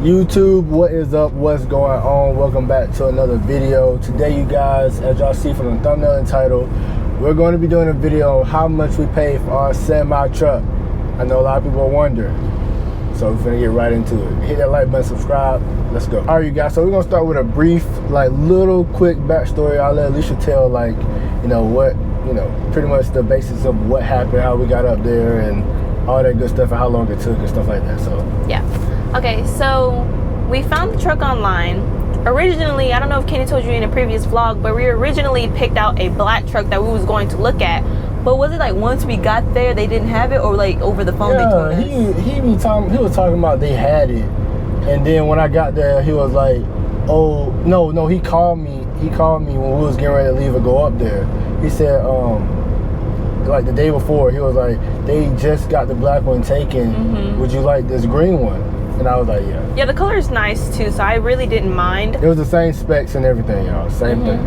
YouTube, what is up? What's going on? Welcome back to another video. Today, you guys, as y'all see from the thumbnail and title, we're going to be doing a video on how much we pay for our semi truck. I know a lot of people are wondering, so we're gonna get right into it. Hit that like button, subscribe. Let's go. All right, you guys. So we're gonna start with a brief, little quick backstory. I'll let Alicia tell, pretty much the basics of what happened, how we got up there, and all that good stuff, and how long it took and stuff like that. So yeah. Okay, so we found the truck online. Originally, I don't know if Kenny told you in a previous vlog, but we originally picked out a black truck that we was going to look at. But was it like once we got there they didn't have it, or like over the phone they told us? He was talking about they had it, and then when I got there he was like, oh no, he called me when we was getting ready to leave and go up there. He said like the day before, he was like, they just got the black one taken, would you like this green one? And I was like, yeah. Yeah, the color is nice too, so I really didn't mind. It was the same specs and everything, y'all. Same thing.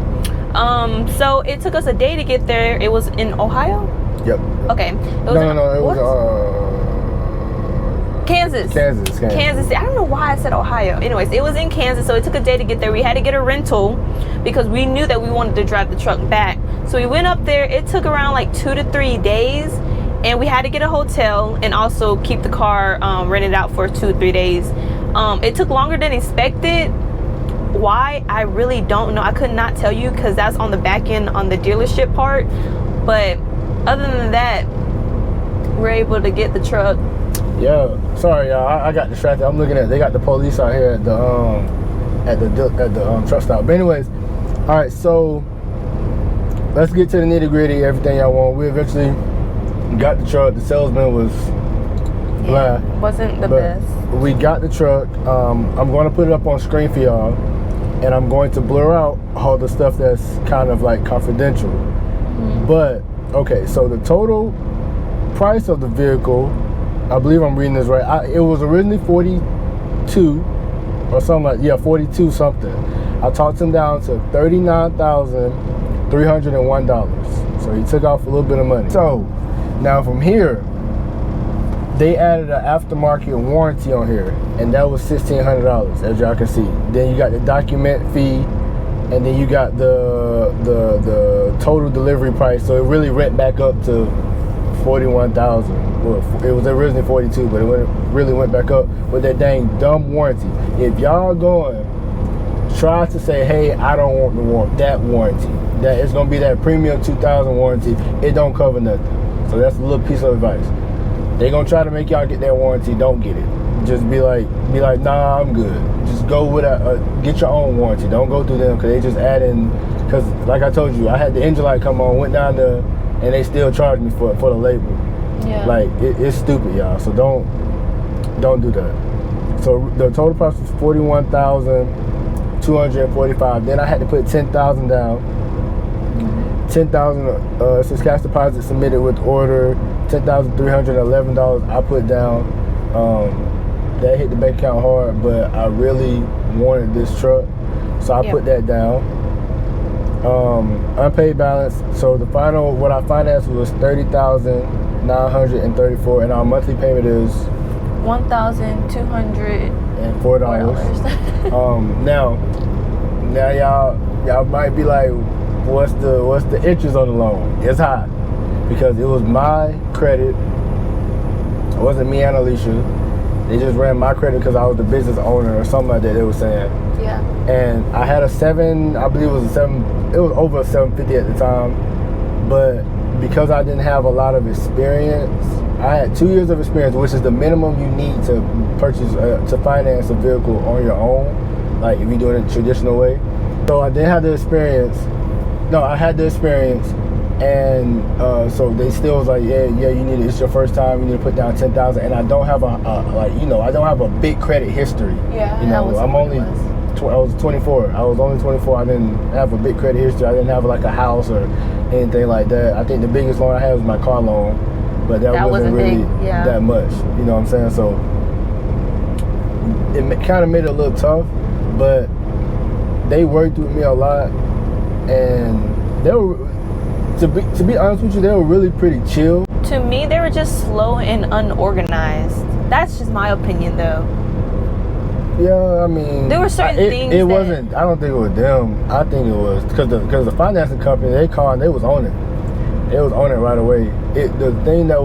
So it took us a day to get there. It was in Ohio? Yep. Okay. It was Kansas. Kansas. I don't know why I said Ohio. Anyways, it was in Kansas, so it took a day to get there. We had to get a rental because we knew that we wanted to drive the truck back. So we went up there. It took around like 2 to 3 days. And we had to get a hotel and also keep the car rented out for 2 or 3 days. It took longer than expected. Why? I really don't know. I could not tell you because that's on the back end on the dealership part. But other than that, we're able to get the truck. Yeah. Sorry, y'all. I got distracted. I'm looking at, they got the police out here at the truck stop. But anyways, all right. So let's get to the nitty gritty. Everything y'all want. We eventually got the truck. The salesman was wasn't the best. We got the truck. I'm going to put it up on screen for y'all, and I'm going to blur out all the stuff that's kind of like confidential. But okay, so the total price of the vehicle, I believe I'm reading this right, it was originally 42 or something, 42 something. I talked him down to $39,301. So he took off a little bit of money. So now from here, they added an aftermarket warranty on here, and that was $1,600, as y'all can see. Then you got the document fee, and then you got the total delivery price. So it really went back up to $41,000. Well, it was originally 42, but it really went back up with that dang dumb warranty. If y'all going try to say, hey, I don't want that warranty, that it's gonna be that premium 2000 warranty, it don't cover nothing. So that's a little piece of advice. They gonna try to make y'all get that warranty. Don't get it. Just be like, nah, I'm good. Just go with get your own warranty. Don't go through them because they just add in. Because like I told you, I had the engine light come on, went down there, and they still charged me for the label. Yeah. Like it's stupid, y'all. So don't do that. So the total price was $41,245. Then I had to put $10,000 down. $10,000 since cash deposit submitted with order. $10,311 I put down. That hit the bank account hard, but I really wanted this truck, so I put that down. Unpaid balance. So the final, what I financed was $30,934, and our monthly payment is $1,204. Now y'all might be like, what's the interest on the loan? It's high because it was my credit. It wasn't me and Alicia. They just ran my credit because I was the business owner or something like that, they were saying. Yeah. And I had a 7, I believe it was a 7, it was over a 750 at the time. But because I didn't have a lot of experience, I had 2 years of experience, which is the minimum you need to purchase, to finance a vehicle on your own, like if you're doing it the traditional way. So I didn't have the experience. No, I had the experience. And so they still was like, yeah, you need it. It's your first time. You need to put down $10,000. And I don't have I don't have a big credit history. Yeah, I was 24. I was only 24. I didn't have a big credit history. I didn't have like a house or anything like that. I think the biggest loan I had was my car loan, but that wasn't really that much. You know what I'm saying? So it kind of made it a little tough, but they worked with me a lot, and they were. To be honest with you, they were really pretty chill. To me, they were just slow and unorganized. That's just my opinion, though. Yeah, I mean, there were certain things. It wasn't. I don't think it was them. I think it was because the financing company they called and they was on it. They was on it right away. The thing that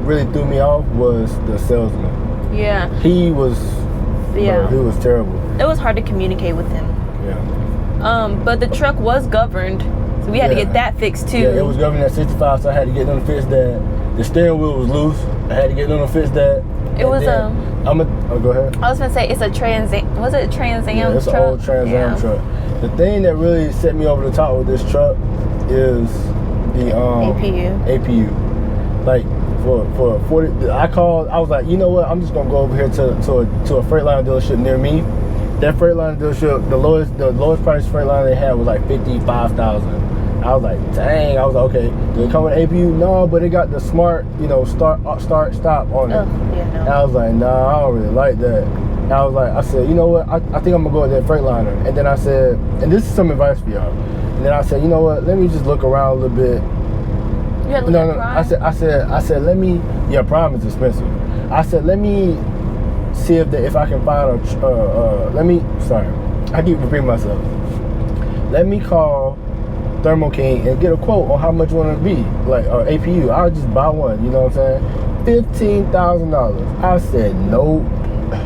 really threw me off was the salesman. Yeah. He was. Yeah. Bro, he was terrible. It was hard to communicate with him. Yeah. But the truck was governed, so we had to get that fixed too. Yeah, it was governed at 65, so I had to get them to fix that. The steering wheel was loose. I had to get them to fix that. It was go ahead. I was gonna say it's a Trans Am. Was it a Trans Am truck? It's an old Trans Am truck. The thing that really set me over the top with this truck is the APU. Like for 40, I was like, you know what? I'm just gonna go over here to a Freightliner dealership near me. That Freightliner dealership, the lowest price Freightliner they had was like $55,000. I was like, dang. I was like, okay, do it come with APU? No, but it got the smart, start, stop on it. Oh, yeah, no. And I was like, nah, I don't really like that. And I said, you know what? I think I'm gonna go with that Freightliner. And then I said, and this is some advice for y'all. And then I said, you know what? Let me just look around a little bit. You had to look at Prime? I said, let me. Yeah, Prime is expensive. I said, let me see if I can find I keep repeating myself. Let me call Thermo King and get a quote on how much one it be, like APU. I'll just buy one. You know what I'm saying? $15,000. I said nope.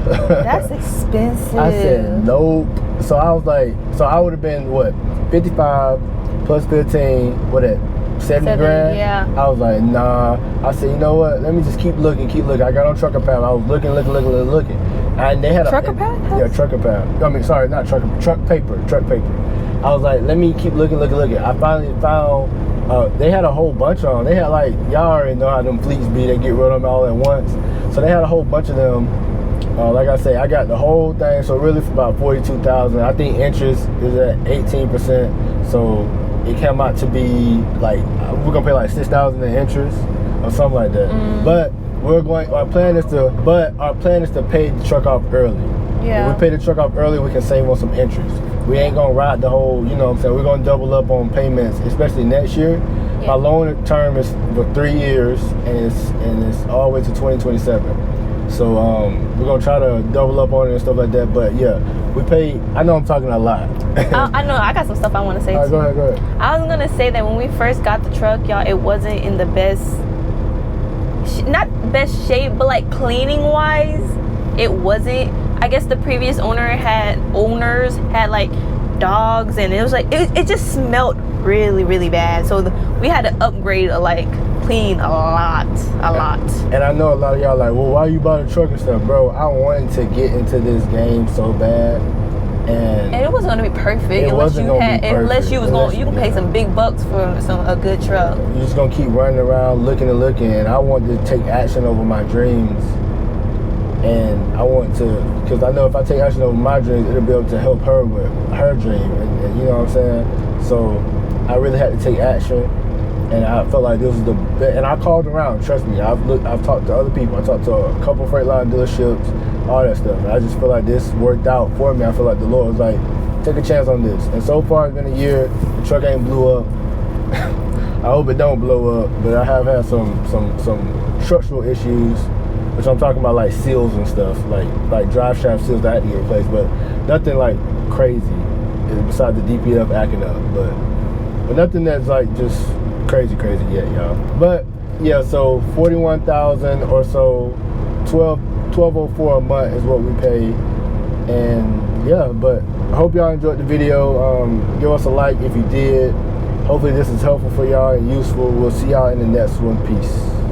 That's expensive. I said nope. So I was like, so I would have been what, 55 plus 15. What at 70 grand? Yeah. I was like, nah. I said, you know what? Let me just keep looking. I got on Trucker Pal. I was looking. And they had Trucker Pal? Yeah, Trucker Pal. I mean, sorry, not Trucker. Truck paper. I was like, let me keep looking. I finally found, they had a whole bunch of them. They had like, y'all already know how them fleets be. They get rid of them all at once. So they had a whole bunch of them. Like I say, I got the whole thing. So really for about $42,000. I think interest is at 18%. So it came out to be like, we're gonna pay like $6,000 in interest or something like that. But our plan is to pay the truck off early. Yeah. If we pay the truck off early, we can save on some interest. We ain't gonna ride the whole, you know what I'm saying? We're gonna double up on payments, especially next year. Yeah. My loan term is for 3 years and it's all the way to 2027. So we're gonna try to double up on it and stuff like that. But yeah, we pay. I know I'm talking a lot. I know. I got some stuff I want to say too. Go ahead. I was gonna say that when we first got the truck, y'all, it wasn't in the best, not best shape, but like cleaning wise, it wasn't. I guess the previous owners had like dogs, and it was like it just smelled really, really bad. So we had to upgrade clean a lot. And I know a lot of y'all like, well, why you buy the truck and stuff, bro? I wanted to get into this game so bad, and it wasn't gonna be perfect unless you can pay some big bucks for a good truck. You're just gonna keep running around looking, and I wanted to take action over my dreams, and I want to, because I know if I take action over my dreams, it'll be able to help her with her dream, and you know what I'm saying. So I really had to take action. And I felt like this was the best. And I called around, trust me. I've talked to other people. I talked to a couple Freightliner dealerships, all that stuff. And I just feel like this worked out for me. I feel like the Lord was like, take a chance on this. And so far, it's been a year. The truck ain't blew up. I hope it don't blow up. But I have had some structural issues, which I'm talking about like seals and stuff, like drive shaft seals that I had to get replaced. But nothing like crazy, besides the DPF acting up. But nothing that's like just crazy yet, y'all. But yeah, so 41,000 or so, 1204 a month is what we pay. And yeah, but I hope y'all enjoyed the video. Give us a like if you did. Hopefully this is helpful for y'all and useful. We'll see y'all in the next one. Peace.